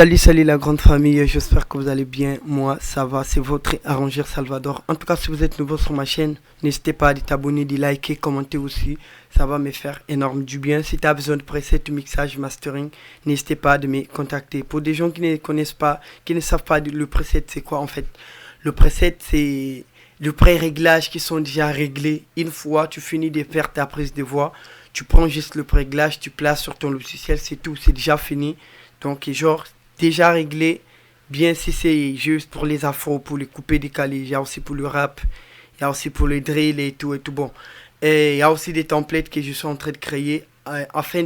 Salut la grande famille, j'espère que vous allez bien. Moi, ça va, c'est votre arrangeur Salvador. En tout cas, si vous êtes nouveau sur ma chaîne, n'hésitez pas à t'abonner, de liker, commenter aussi. Ça va me faire énorme du bien. Si tu as besoin de preset, mixage, mastering, n'hésitez pas à me contacter. Pour des gens qui ne connaissent pas, qui ne savent pas le preset, c'est quoi en fait? Le preset, c'est le pré-réglage qui sont déjà réglés. Une fois tu finis de faire ta prise de voix, tu prends juste le pré-réglage, tu places sur ton logiciel, c'est tout, c'est déjà fini. Donc, genre, déjà réglé. Bien si c'est juste pour les afros, pour les coupés décalés. Il y a aussi pour le rap. Il y a aussi pour le drill et tout et tout. Bon. Et il y a aussi des templates que je suis en train de créer. À la fin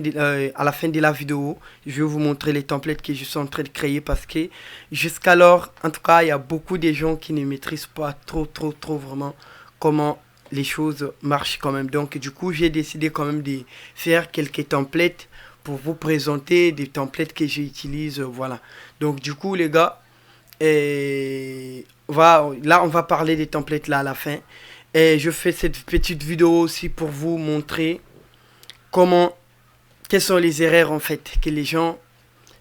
de la vidéo, je vais vous montrer les templates que je suis en train de créer parce que jusqu'alors, en tout cas, il y a beaucoup de gens qui ne maîtrisent pas trop vraiment comment les choses marchent quand même. Donc, du coup, j'ai décidé quand même de faire quelques templates pour vous présenter des templates que j'utilise, voilà. Donc du coup les gars, là on va parler des templates là à la fin. Et je fais cette petite vidéo aussi pour vous montrer quelles sont les erreurs en fait que les gens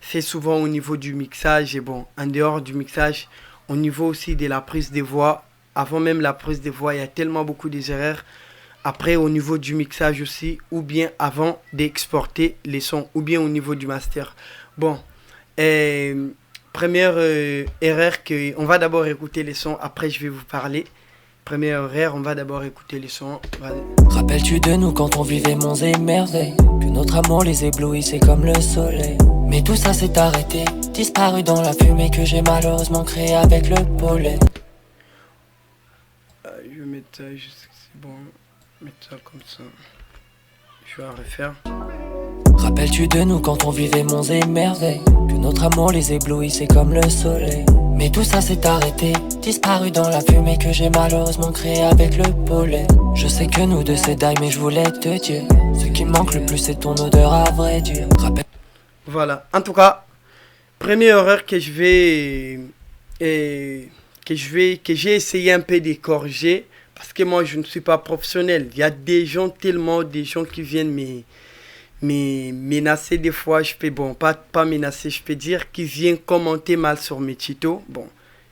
font souvent au niveau du mixage. Et bon, en dehors du mixage, au niveau aussi de la prise de voix, avant même la prise de voix, il y a tellement beaucoup d'erreurs. Après, au niveau du mixage aussi, ou bien avant d'exporter les sons, ou bien au niveau du master. Bon, première erreur, on va d'abord écouter les sons, après je vais vous parler. Première erreur, on va d'abord écouter les sons. Rappelles-tu de nous quand on vivait monts et merveilles, que notre amour les éblouissait comme le soleil. Mais tout ça s'est arrêté, disparu dans la fumée que j'ai malheureusement créée avec le pollen. Je vais mettre ça, c'est bon. Mettre ça comme ça. Je vais refaire. Rappelles-tu de nous quand on vivait monts et merveilles, que notre amour les éblouissait comme le soleil. Mais tout ça s'est arrêté, disparu dans la fumée que j'ai malheureusement créée avec le pollen. Je sais que nous deux c'est die mais je voulais te dire, ce qui me manque le plus c'est ton odeur à vrai dire. Voilà, en tout cas, première erreur que j'ai essayé un peu de corriger. Parce que moi, je ne suis pas professionnel. Il y a des gens qui viennent me menacer des fois. Je peux, bon, pas menacer, je peux dire, qui viennent commenter mal sur mes tutos. Bon,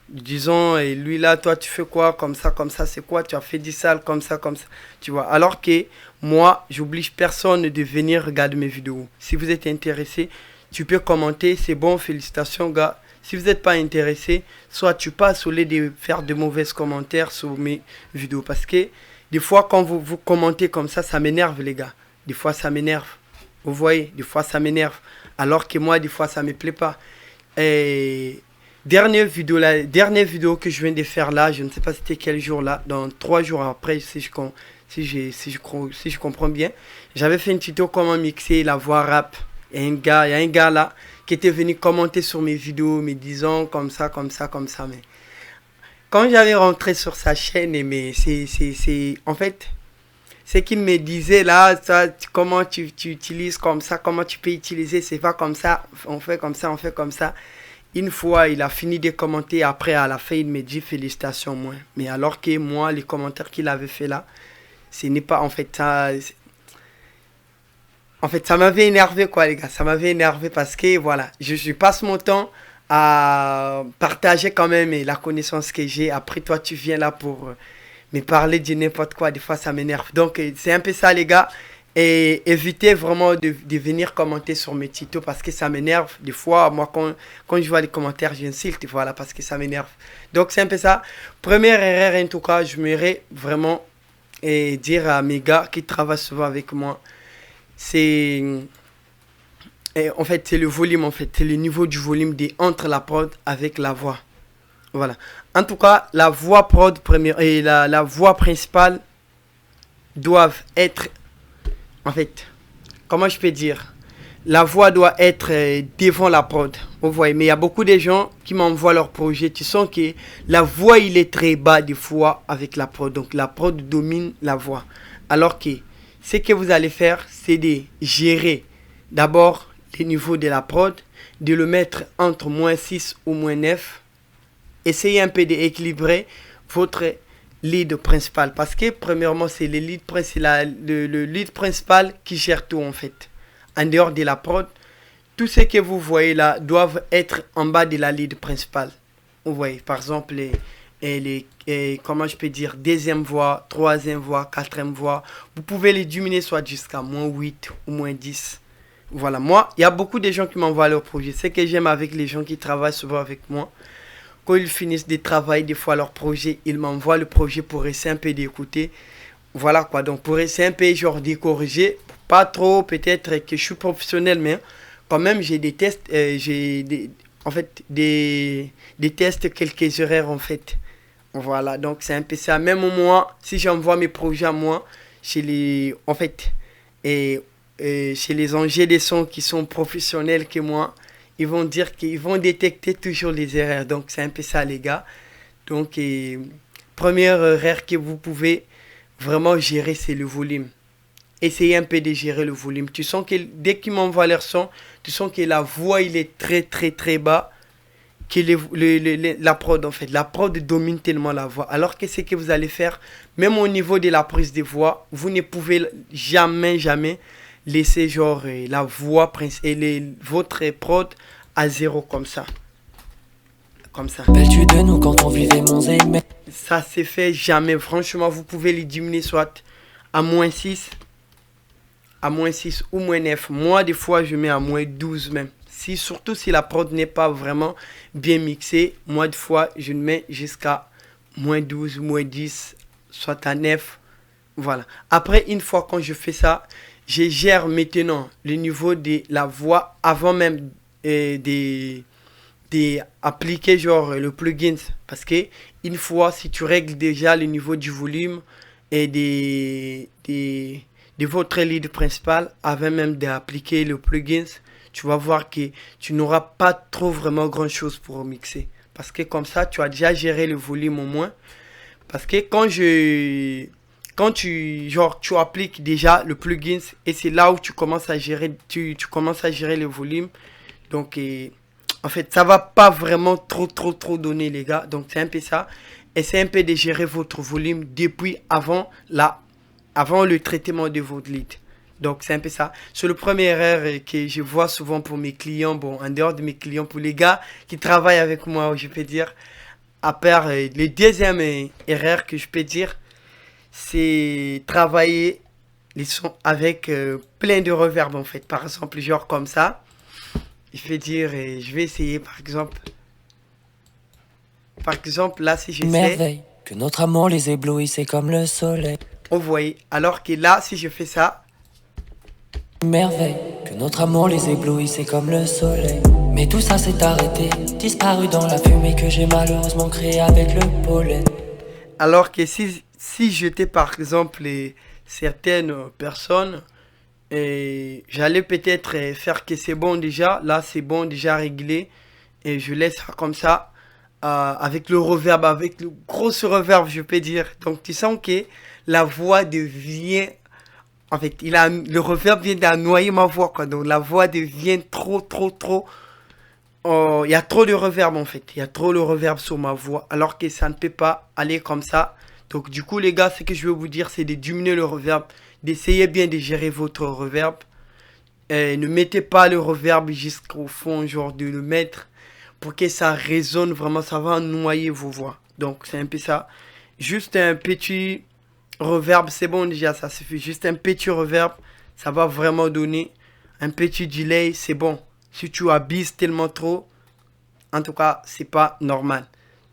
disons, et lui là, toi, tu fais quoi, comme ça, c'est quoi, tu as fait du sale, comme ça, tu vois. Alors que moi, j'oblige personne de venir regarder mes vidéos. Si vous êtes intéressé, tu peux commenter, c'est bon, félicitations, gars. Si vous n'êtes pas intéressé, soit tu passes au lieu de faire de mauvais commentaires sur mes vidéos. Parce que des fois, quand vous commentez comme ça m'énerve, les gars. Des fois, ça m'énerve. Vous voyez, des fois, ça m'énerve. Alors que moi, des fois, ça ne me plaît pas. Et dernière vidéo que je viens de faire là, je ne sais pas c'était quel jour là, dans 3 jours après, si je comprends bien. J'avais fait une tuto comment mixer la voix rap. Il y a un gars là qui était venu commenter sur mes vidéos, me disant comme ça. Mais quand j'avais rentré sur sa chaîne, mais en fait, ce qu'il me disait là, ça, comment tu utilises comme ça, comment tu peux utiliser, c'est pas comme ça, on fait comme ça. Une fois, il a fini de commenter, après, à la fin, il me dit félicitations, moi. Mais alors que moi, les commentaires qu'il avait fait là, ce n'est pas, en fait, ça... En fait, ça m'avait énervé, quoi, les gars. Ça m'avait énervé parce que, voilà, je passe mon temps à partager quand même la connaissance que j'ai. Après, toi, tu viens là pour me parler de n'importe quoi. Des fois, ça m'énerve. Donc, c'est un peu ça, les gars. Et évitez vraiment de venir commenter sur mes tutos parce que ça m'énerve. Des fois, moi, quand je vois les commentaires, j'insulte, voilà, parce que ça m'énerve. Donc, c'est un peu ça. Première erreur, en tout cas, je m'aimerais vraiment dire à mes gars qui travaillent souvent avec moi, en fait, c'est le volume, en fait. C'est le niveau du volume entre la prod avec la voix. Voilà. En tout cas, la voix prod première et la voix principale doivent être... En fait, comment je peux dire? La voix doit être devant la prod. Vous voyez, mais il y a beaucoup de gens qui m'envoient leur projet. Tu sens que la voix, il est très bas des fois avec la prod. Donc, la prod domine la voix. Alors que ce que vous allez faire, c'est de gérer d'abord les niveaux de la prod, de le mettre entre -6 ou -9. Essayez un peu d'équilibrer votre lead principal. Parce que premièrement, c'est le lead principal qui gère tout en fait. En dehors de la prod, Tout ce que vous voyez là doivent être en bas de la lead principale. Vous voyez, par exemple, comment je peux dire, deuxième voix, troisième voix, quatrième voix. Vous pouvez les diminuer soit jusqu'à -8 ou -10. Voilà, moi, il y a beaucoup de gens qui m'envoient leurs projets. Ce que j'aime avec les gens qui travaillent souvent avec moi, quand ils finissent de travailler des fois leur projet, ils m'envoient le projet pour essayer un peu d'écouter. Voilà quoi, donc pour essayer un peu genre de corriger, pas trop peut-être que je suis professionnel, mais quand même j'ai des tests, en fait des tests, quelques erreurs en fait. Voilà, donc c'est un peu ça. Même moi, si j'envoie mes projets à moi, en fait, et, chez les ingénieurs des sons qui sont professionnels que moi, ils vont dire qu'ils vont détecter toujours les erreurs. Donc c'est un peu ça les gars. Donc première erreur que vous pouvez vraiment gérer, c'est le volume. Essayez un peu de gérer le volume. Tu sens que dès qu'il m'envoie leur son, tu sens que la voix il est très très très bas, que la prod en fait. La prod domine tellement la voix. Alors que ce que vous allez faire, même au niveau de la prise de voix, vous ne pouvez jamais laisser genre la voix et votre prod à zéro comme ça. Comme ça. Rappelles-tu de nous quand on vivait mon aimé? Ça s'est fait jamais. Franchement, vous pouvez les diminuer soit à -6, à -6 ou -9. Moi, des fois, je mets à -12 même. Surtout si la prod n'est pas vraiment bien mixée, moi, des fois, je le mets jusqu'à -12, -10, soit à 9. Voilà. Après, une fois quand je fais ça, je gère maintenant le niveau de la voix avant même d'appliquer genre le plugin. Parce que une fois, si tu règles déjà le niveau du volume et de votre lead principal avant même d'appliquer le plugin, tu vas voir que tu n'auras pas trop vraiment grand chose pour mixer. Parce que comme ça, tu as déjà géré le volume au moins. Parce que quand tu appliques déjà le plugin et c'est là où tu commences à gérer, tu commences à gérer le volume. Donc, en fait, ça va pas vraiment trop donner les gars. Donc, c'est un peu ça. Essayez un peu de gérer votre volume depuis avant le traitement de votre lead. Donc, c'est un peu ça. C'est le premier erreur que je vois souvent pour mes clients. Bon, en dehors de mes clients, pour les gars qui travaillent avec moi, je peux dire. À part les deuxième erreur que je peux dire, c'est travailler les sons avec plein de reverb en fait. Par exemple, genre comme ça. Je vais dire, je vais essayer par exemple, là si j'essaie. Merveille, que notre amour les éblouissait comme le soleil. Vous voyez, alors que là si je fais ça. Merveille, que notre amour les éblouissait comme le soleil. Mais tout ça s'est arrêté, disparu dans la fumée que j'ai malheureusement créée avec le pollen. Alors que si j'étais par exemple certaines personnes, j'allais peut-être faire que c'est bon déjà, là c'est bon déjà réglé, et je laisse comme ça, avec le reverb, avec le gros reverb je peux dire. Donc tu sens que la voix devient, en fait le reverb vient de noyer ma voix quoi, donc la voix devient trop, il y a trop de reverb en fait, il y a trop de reverb sur ma voix, alors que ça ne peut pas aller comme ça. Donc du coup les gars, ce que je veux vous dire c'est de diminuer le reverb, d'essayer bien de gérer votre reverb. Ne mettez pas le reverb jusqu'au fond, genre de le mettre pour que ça résonne vraiment, ça va noyer vos voix. Donc c'est un peu ça. Juste un petit reverb, c'est bon déjà, ça suffit. Juste un petit reverb, ça va vraiment donner un petit delay, c'est bon. Si tu abuses tellement trop, en tout cas, c'est pas normal.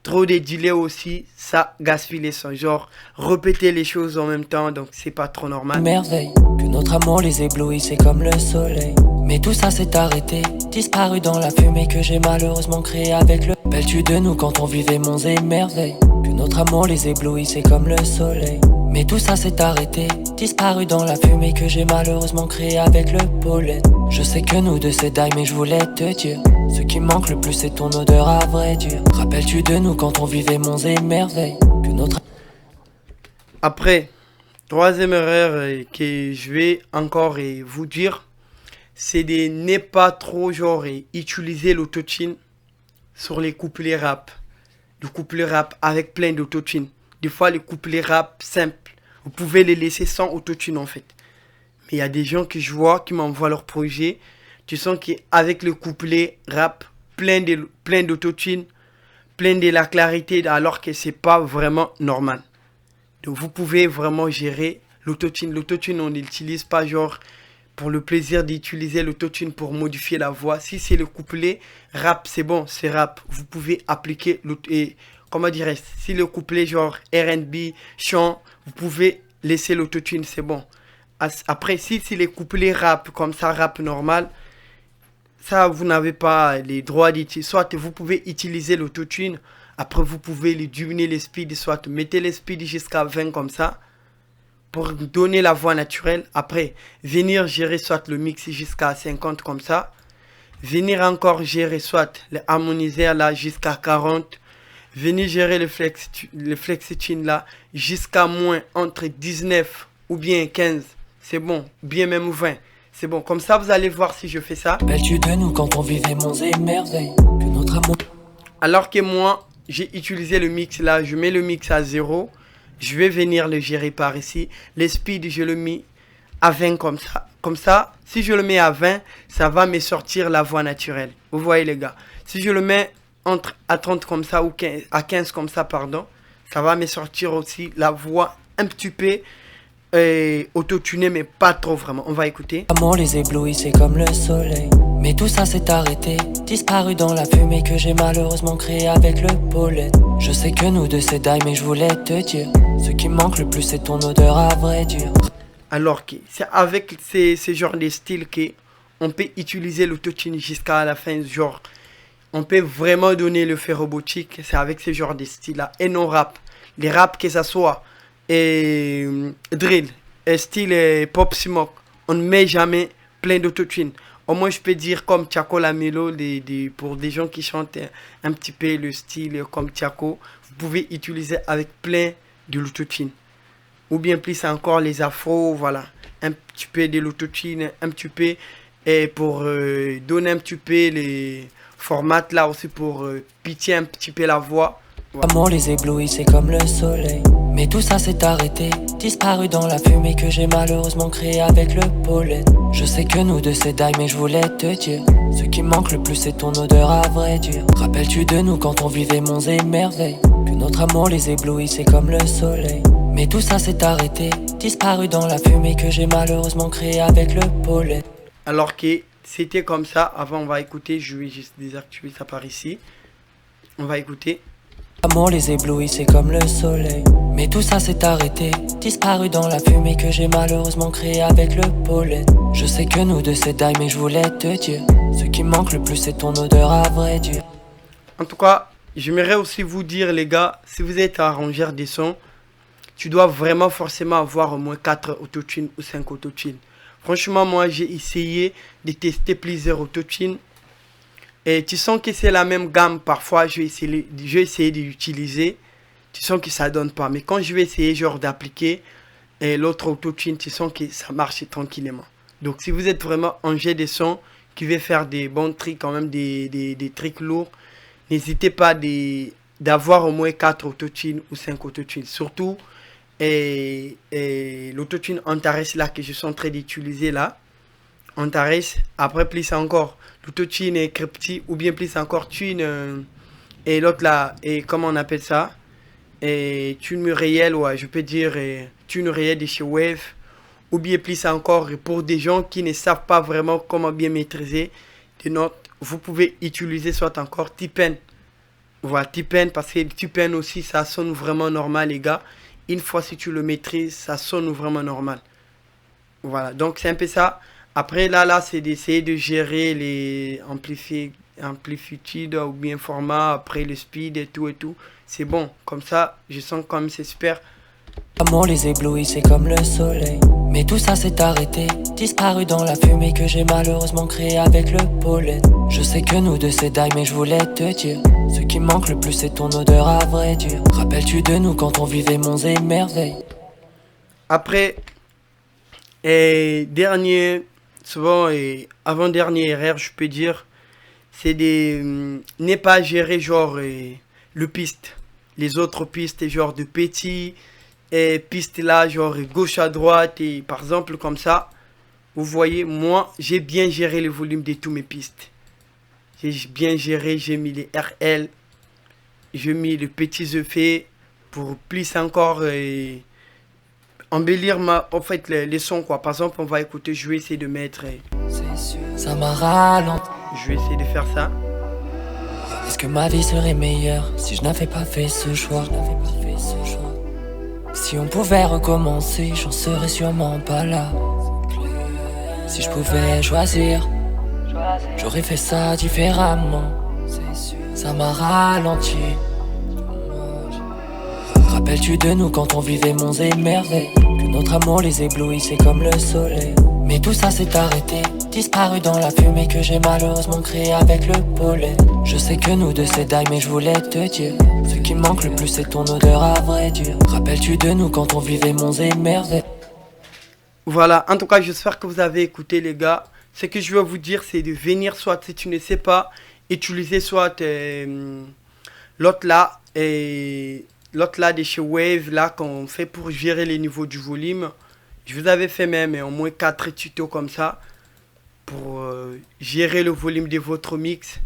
Trop de delay aussi, ça gaspille les sons. Genre, répéter les choses en même temps, donc c'est pas trop normal. Merveille, que notre amour les éblouissait comme le soleil. Mais tout ça s'est arrêté, disparu dans la fumée que j'ai malheureusement créée avec le. Rappelles-tu de nous quand on vivait monts et merveilles? Que notre amour les éblouissait comme le soleil. Mais tout ça s'est arrêté, disparu dans la fumée que j'ai malheureusement créée avec le pollen. Je sais que nous deux c'est die, mais je voulais te dire, ce qui manque le plus c'est ton odeur à vrai dire. Rappelles-tu de nous quand on vivait monts et merveilles? Que notre... Après, troisième erreur que je vais encore vous dire, c'est de ne pas trop genre utiliser l'autotune sur les couplets rap. Le couplet rap avec plein d'autotune. Des fois, les couplets rap simples, vous pouvez les laisser sans autotune en fait. Mais il y a des gens que je vois qui m'envoient leur projet. Tu sens qu'avec le couplet rap, plein d'autotune, plein de la clarité, alors que c'est pas vraiment normal. Donc vous pouvez vraiment gérer l'autotune. L'autotune, on n'utilise pas genre pour le plaisir d'utiliser l'autotune pour modifier la voix. Si c'est le couplet rap, c'est bon, c'est rap. Vous pouvez appliquer et comment dirais-je, si le couplet genre R&B, chant, vous pouvez laisser l'autotune, c'est bon. Après, si c'est les couplets rap, comme ça, rap normal, ça, vous n'avez pas les droits d'utiliser. Soit vous pouvez utiliser l'autotune, après vous pouvez les diminuer les speeds, soit mettez les speeds jusqu'à 20 comme ça, pour donner la voix naturelle. Après, venir gérer soit le mix jusqu'à 50 comme ça. Venir encore gérer soit le harmoniseur là jusqu'à 40. Venir gérer le flex-tune là jusqu'à moins entre 19 ou bien 15. C'est bon, bien même 20. C'est bon, comme ça vous allez voir si je fais ça. Rappelles-tu de nous quand on vivait monts et merveilles, que notre amour... Alors que moi, j'ai utilisé le mix là, je mets le mix à 0. Je vais venir le gérer par ici. Les speeds, je le mets à 20 comme ça. Comme ça, si je le mets à 20, ça va me sortir la voix naturelle. Vous voyez les gars. Si je le mets à 30 comme ça ou à 15 comme ça, pardon, ça va me sortir aussi la voix un petit peu autotunée, mais pas trop vraiment. On va écouter. Amour les éblouissait comme le soleil. Mais tout ça s'est arrêté, disparu dans la fumée que j'ai malheureusement créée avec le pollen. Je sais que nous deux c'est die, mais je voulais te dire, ce qui me manque le plus c'est ton odeur à vrai dire. Alors que c'est avec ces genres de styles qu'on peut utiliser l'autotune jusqu'à la fin, genre on peut vraiment donner le fait robotique, c'est avec ce genre de styles là, et non rap. Les rap que ça soit drill, style pop smoke, on ne met jamais plein d'autotune. Au moins je peux dire comme Tiako Lamelo, pour des gens qui chantent un petit peu le style comme Tiako, vous pouvez utiliser avec plein de l'autotune. Ou bien plus encore les afros, voilà, un petit peu de l'autotune, un petit peu, et pour donner un petit peu les formats là aussi pour pitcher un petit peu la voix. Voilà. Amour les éblouissait comme le soleil. Mais tout ça s'est arrêté, disparu dans la fumée que j'ai malheureusement créée avec le pollen. Je sais que nous deux c'est die, mais je voulais te dire, ce qui me manque le plus c'est ton odeur à vrai dire. Rappelles-tu de nous quand on vivait monts et merveilles, que notre amour les éblouissait comme le soleil. Mais tout ça s'est arrêté, disparu dans la fumée que j'ai malheureusement créée avec le pollen. Alors que c'était comme ça, avant on va écouter, je vais juste désactiver ça par ici. On va écouter. Amour les éblouissait comme le soleil. Mais tout ça s'est arrêté, disparu dans la fumée que j'ai malheureusement créée avec le pollen. Je sais que nous deux c'est die, mais je voulais te dire, ce qui me manque le plus c'est ton odeur à vrai dire. En tout cas, j'aimerais aussi vous dire les gars, si vous êtes arrangeur des sons, tu dois vraiment forcément avoir au moins 4 autotunes ou 5 autotunes. Franchement, moi j'ai essayé de tester plusieurs autotunes. Et tu sens que c'est la même gamme, parfois je vais essayer d'utiliser, tu sens que ça donne pas. Mais quand je vais essayer genre d'appliquer l'autre autotune, tu sens que ça marche tranquillement. Donc si vous êtes vraiment un jet de son qui veut faire des bons trucs, quand même des trucs lourds, n'hésitez pas d'avoir au moins 4 autotunes ou 5 autotunes. Surtout l'autotune Antares là que je suis en train d'utiliser là. Antares, après plus encore l'autotune est crypti ou bien plus encore tune et l'autre là, et comment on appelle ça, et tune réelle, ouais, je peux dire tune réelle de chez Wave, ou bien plus encore pour des gens qui ne savent pas vraiment comment bien maîtriser des notes, vous pouvez utiliser soit encore T-Pen. Voilà, T-Pen, parce que T-Pen aussi ça sonne vraiment normal les gars, une fois si tu le maîtrises ça sonne vraiment normal. Voilà, donc c'est un peu ça. Après là c'est d'essayer de gérer les amplitudes ou bien format, après le speed et tout. C'est bon, comme ça je sens comme c'est super. Amour les éblouissait comme le soleil. Mais tout ça s'est arrêté, disparu dans la fumée que j'ai malheureusement créée avec le pollen. Je sais que nous deux c'est die, mais je voulais te dire, ce qui me manque le plus c'est ton odeur à vrai dire. Rappelles-tu de nous quand on vivait monts et merveilles. Après, souvent avant-dernière erreur je peux dire, c'est de ne pas gérer genre le piste, les autres pistes genre de petits pistes là genre gauche à droite, et par exemple comme ça Vous voyez, moi, j'ai bien géré le volume de tous mes pistes. J'ai bien géré, j'ai mis les RL, j'ai mis les petits effets pour plus encore embellir en fait, les sons, quoi. Par exemple, on va écouter, je vais essayer de mettre... Ça m'a ralenti. Je vais essayer de faire ça. Est-ce que ma vie serait meilleure si je n'avais pas fait ce choix? Si on pouvait recommencer, j'en serais sûrement pas là. Si je pouvais choisir, j'aurais fait ça différemment. Ça m'a ralenti. Rappelles-tu de nous quand on vivait monts et merveilles, que notre amour les éblouissait comme le soleil? Mais tout ça s'est arrêté, disparu dans la fumée que j'ai malheureusement créée avec le pollen. Je sais que nous deux c'est die, mais je voulais te dire, ce qui me manque le plus c'est ton odeur à vrai dire. Rappelles-tu de nous quand on vivait monts et merveilles? Voilà, en tout cas, j'espère que vous avez écouté, les gars. Ce que je veux vous dire, c'est de venir, soit si tu ne sais pas, utiliser soit l'autre là, et l'autre là de chez Wave, là, qu'on fait pour gérer les niveaux du volume. Je vous avais fait même au moins 4 tutos comme ça, pour gérer le volume de votre mix.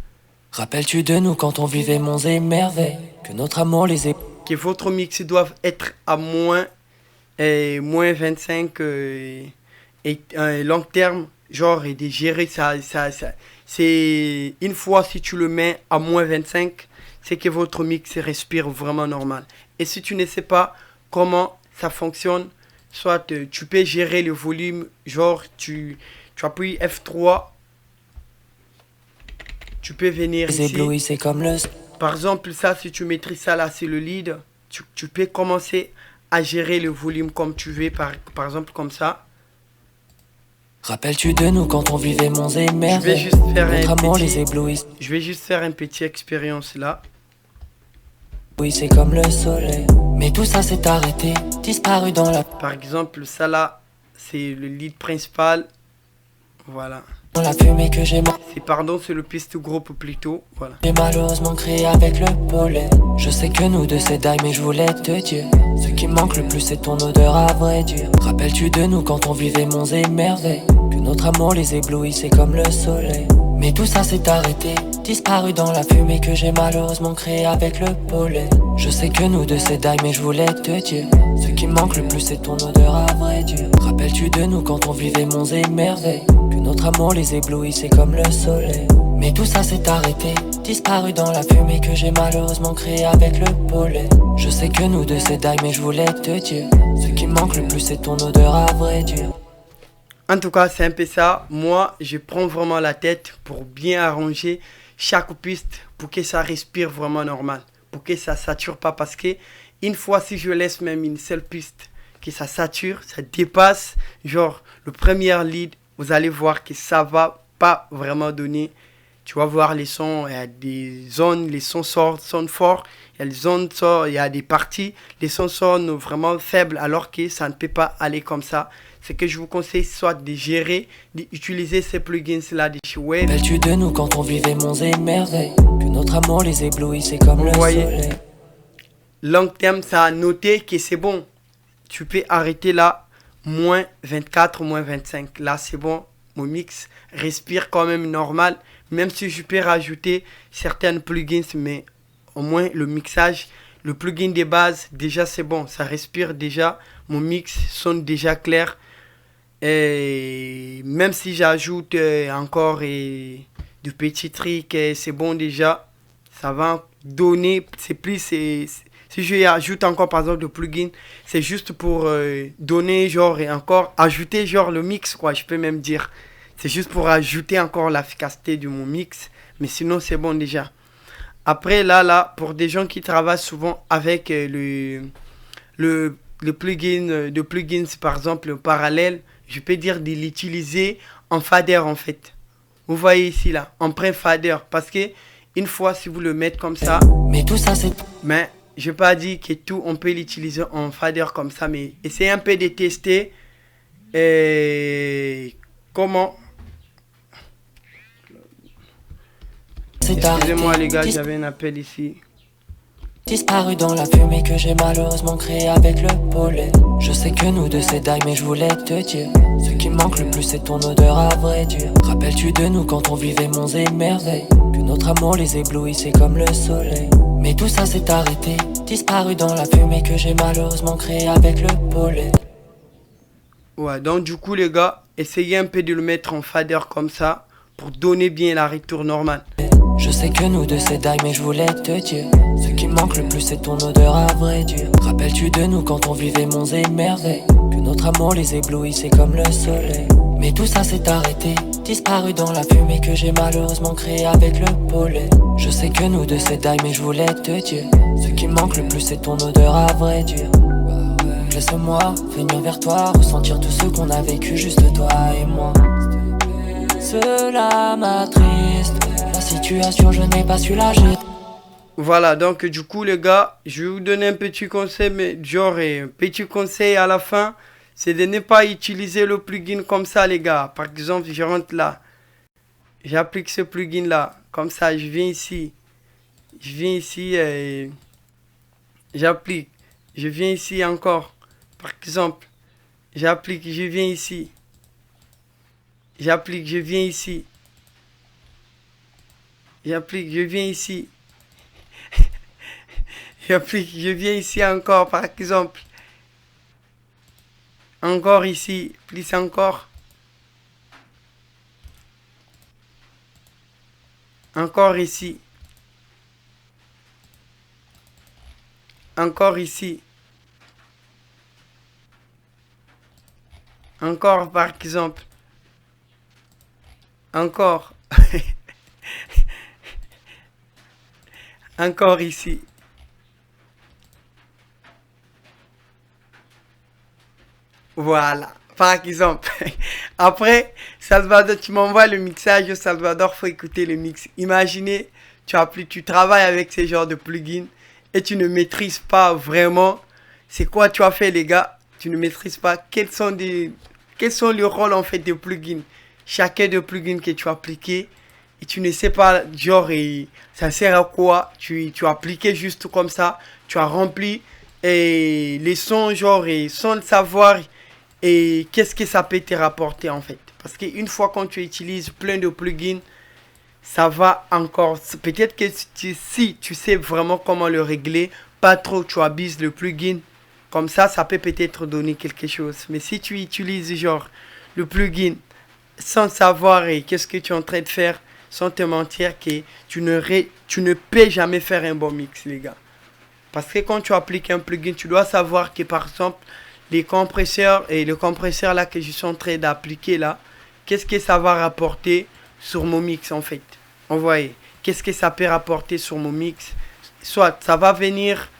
Rappelles-tu de nous quand on vivait monts et merveilles, que notre amour les que votre mix doit être à moins 25 et long terme, genre, et de gérer ça, c'est une fois si tu le mets à moins 25, c'est que votre mix respire vraiment normal. Et si tu ne sais pas comment ça fonctionne, soit tu peux gérer le volume, genre tu appuies F3, tu peux venir ici. c'est comme le... Par exemple, ça, si tu maîtrises ça là, c'est le lead, tu peux commencer à gérer le volume comme tu veux, par exemple comme ça. Rappelles-tu de nous quand on vivait monts et merveilles? Je vais juste faire un petit expérience là. Oui, c'est comme le soleil. Mais tout ça s'est arrêté, disparu dans la... Par exemple, ça là, c'est le lead principal. Voilà. Dans la fumée que j'ai... C'est le piste groupe plutôt. Voilà. J'ai malheureusement créé avec le pollen. Je sais que nous deux c'est die, mais je voulais te dire, ce qui me manque le plus c'est ton odeur à vrai dire. Rappelles-tu de nous quand on vivait monts et merveilles, que notre amour les éblouissait comme le soleil? Mais tout ça s'est arrêté, disparu dans la fumée que j'ai malheureusement créé avec le pollen. Je sais que nous deux c'est die, mais je voulais te dire, ce qui me manque le plus c'est ton odeur à vrai dire. Rappelles-tu de nous quand on vivait monts et merveilles, que notre amour les éblouissait comme le soleil? Mais tout ça s'est arrêté, disparu dans la fumée que j'ai malheureusement créé avec le pollen. Je sais que nous deux c'est die, mais je voulais te dire, ce qui me manque le plus c'est ton odeur à vrai dire. En tout cas, c'est un peu ça. Moi, je prends vraiment la tête pour bien arranger chaque piste pour que ça respire vraiment normal, pour que ça sature pas. Parce que une fois, si je laisse même une seule piste, que ça sature, ça dépasse, genre le premier lead, vous allez voir que ça va pas vraiment donner. Tu vas voir les sons, il y a des zones, les sons sonnent forts, il y a des zones, il y a des parties, les sons sonnent vraiment faibles alors que ça ne peut pas aller comme ça. Ce que je vous conseille, soit de gérer, d'utiliser ces plugins là de chez Wave. Rappelles-tu de nous quand on vivait monts et merveilles, que notre amour les éblouissait comme le soleil? Long terme, ça a noté que c'est bon. Tu peux arrêter là, moins 24, moins 25. Là, c'est bon. Mon mix respire quand même normal. Même si je peux rajouter certaines plugins, mais au moins le mixage, le plugin de base, déjà c'est bon. Ça respire déjà. Mon mix sonne déjà clair. Et même si j'ajoute encore de petits trucs, c'est bon déjà. Ça va donner, c'est plus, si je ajoute encore par exemple de plugins, c'est juste pour donner genre et encore ajouter genre le mix quoi, je peux même dire. C'est juste pour ajouter encore l'efficacité de mon mix, mais sinon c'est bon déjà. Après là, pour des gens qui travaillent souvent avec le plugin, de plugins par exemple le parallèle, je peux dire de l'utiliser en fader en fait. Vous voyez ici là, en pré-fader, parce que une fois si vous le mettez comme ça, mais tout ça c'est... Mais je n'ai pas dit que tout on peut l'utiliser en fader comme ça, mais essayez un peu de tester comment. Excusez-moi les gars, j'avais un appel ici. Disparu dans la fumée que j'ai malheureusement créé avec le pollen. Je sais que nous deux c'est die, mais je voulais te dire, ce qui manque le plus c'est ton odeur à vrai dire. Rappelles-tu de nous quand on vivait monts et merveilles, que notre amour les éblouissait comme le soleil. Mais tout ça s'est arrêté, disparu dans la fumée que j'ai malheureusement créée avec le pollen. Ouais, donc du coup les gars, essayez un peu de le mettre en fader comme ça pour donner bien la retour normale. Je sais que nous deux c'est die mais je voulais te dire, ce qui me manque le plus c'est ton odeur à vrai dire. Rappelles-tu de nous quand on vivait monts et merveilles, que notre amour les éblouissait comme le soleil. Mais tout ça s'est arrêté, disparu dans la fumée que j'ai malheureusement créée avec le pollen. Je sais que nous deux c'est die mais je voulais te dire, ce qui me manque le plus c'est ton odeur à vrai dire. Laisse-moi venir vers toi, ressentir tout ce qu'on a vécu juste toi et moi. Cela m'attriste, la situation je n'ai pas su la jeter. Voilà, donc du coup les gars, je vais vous donner un petit conseil, mais genre un petit conseil à la fin, c'est de ne pas utiliser le plugin comme ça les gars. Par exemple, je rentre là, j'applique ce plugin là, comme ça je viens ici et j'applique, je viens ici encore, par exemple, j'applique, je viens ici, j'applique, je viens ici, j'applique, je viens ici. J'applique, je viens ici encore, par exemple. Encore ici, plus encore. Encore ici. Encore ici. Encore, par exemple. Encore. Encore ici. Voilà, par exemple. Après, Salvador, tu m'envoies le mixage au Salvador, faut écouter le mix. Imaginez, tu travailles avec ce genre de plugin et tu ne maîtrises pas vraiment c'est quoi tu as fait les gars. Tu ne maîtrises pas quels sont les rôles en fait des plugins. Chacun des plugins que tu as appliqué et tu ne sais pas genre ça sert à quoi. Tu as appliqué juste comme ça, tu as rempli et les sons genre et sans le savoir. Et qu'est-ce que ça peut te rapporter en fait? Parce qu'une fois quand tu utilises plein de plugins, ça va encore. Peut-être que si tu sais vraiment comment le régler, pas trop tu abuses le plugin. Comme ça peut peut-être donner quelque chose. Mais si tu utilises genre le plugin sans savoir et qu'est-ce que tu es en train de faire, sans te mentir que tu ne peux jamais faire un bon mix les gars. Parce que quand tu appliques un plugin, tu dois savoir que par exemple, les compresseurs et le compresseur là que je suis en train d'appliquer là, qu'est-ce que ça va rapporter sur mon mix en fait. On voit, qu'est-ce que ça peut rapporter sur mon mix. Soit ça va venir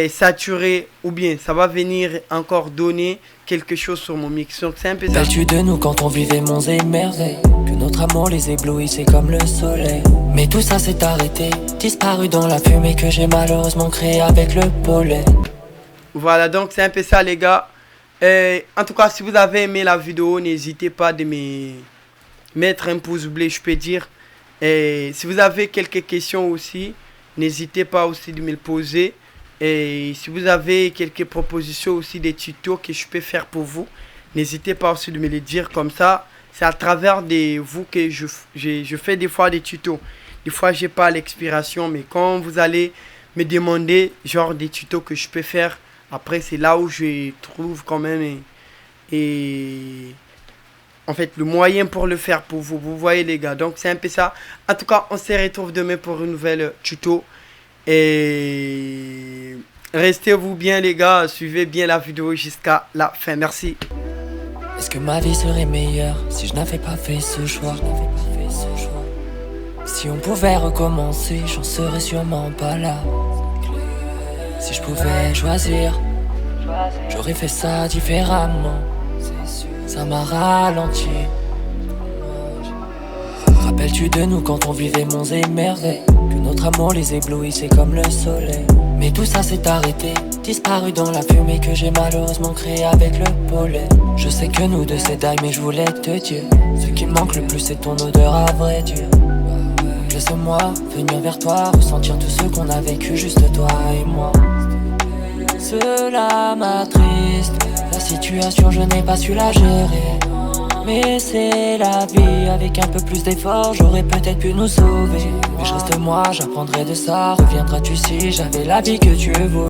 saturer ou bien ça va venir encore donner quelque chose sur mon mix. Donc c'est un peu ça. Rappelles-tu de nous quand on vivait monts et merveilles, que notre amour les éblouissait comme le soleil. Mais tout ça s'est arrêté, disparu dans la fumée que j'ai malheureusement créée avec le pollen. Voilà, donc c'est un peu ça les gars. En tout cas, si vous avez aimé la vidéo, n'hésitez pas de me mettre un pouce bleu, je peux dire. Et si vous avez quelques questions aussi, n'hésitez pas aussi de me le poser. Et si vous avez quelques propositions aussi des tutos que je peux faire pour vous, n'hésitez pas aussi de me les dire comme ça. C'est à travers de vous que je fais des fois des tutos. Des fois, j'ai pas l'expiration, mais quand vous allez me demander genre des tutos que je peux faire, après, c'est là où je trouve quand même en fait le moyen pour le faire pour vous. Vous voyez les gars. Donc c'est un peu ça. En tout cas, on se retrouve demain pour une nouvelle tuto. Et restez-vous bien les gars. Suivez bien la vidéo jusqu'à la fin. Merci. Est-ce que ma vie serait meilleure si je n'avais pas fait ce choix? Si on pouvait recommencer, j'en serais sûrement pas là. Si je pouvais choisir, j'aurais fait ça différemment. Ça m'a ralenti. Rappelles-tu de nous quand on vivait monts et merveilles, que notre amour les éblouissait comme le soleil. Mais tout ça s'est arrêté, disparu dans la fumée que j'ai malheureusement créée avec le pollen. Je sais que nous deux c'est die mais je voulais te dire, ce qui me manque le plus c'est ton odeur à vrai dire. Laisse-moi venir vers toi, ressentir tout ce qu'on a vécu juste toi et moi. Cela m'attriste, la situation je n'ai pas su la gérer. Mais c'est la vie, avec un peu plus d'effort, j'aurais peut-être pu nous sauver. Mais je reste moi, j'apprendrai de ça. Reviendras-tu si j'avais la vie que tu veux?